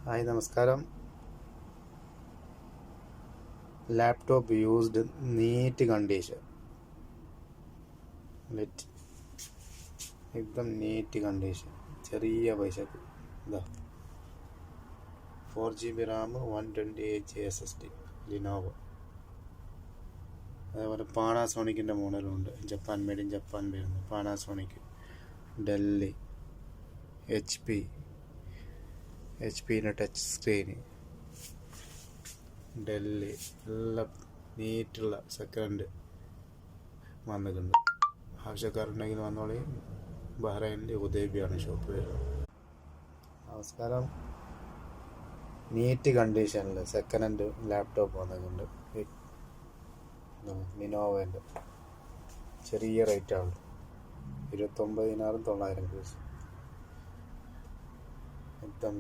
Hi നമസ്കാരം. Laptop used NEET condition. एकदम NEET condition, ചെറിയ പൈസക്ക്. ഇതാ 4 GB റാം, 128 SSD, ലിനോവോ. അതേപോലെ പാനാസോണിക്കിൻ്റെ മോഡലുണ്ട്, ജപ്പാൻ മെയ്ഡ് ഇൻ ജപ്പാൻ വരുന്നു. പാനാസോണിക്, ഡെല്ലി, എച്ച് പിൻ്റെ ടച്ച് സ്ക്രീന്, ഡെല്ലി എല്ലാം നീറ്റുള്ള സെക്കൻഡ് വന്നിട്ടുണ്ട്. ആവശ്യക്കാരുണ്ടെങ്കിൽ വന്നോളി. ബഹ്റൈനിൽ ഉദയബിയാണ് ഷോപ്പ് വരുന്നത്. നമസ്കാരം. നീറ്റ് കണ്ടീഷനിൽ സെക്കൻഡ് ഹാൻഡ് ലാപ്ടോപ്പ് വന്നിട്ടുണ്ട്. ലിനോവോൻ്റെ ചെറിയ റേറ്റാണ്, 29,900 രൂപ. एकदम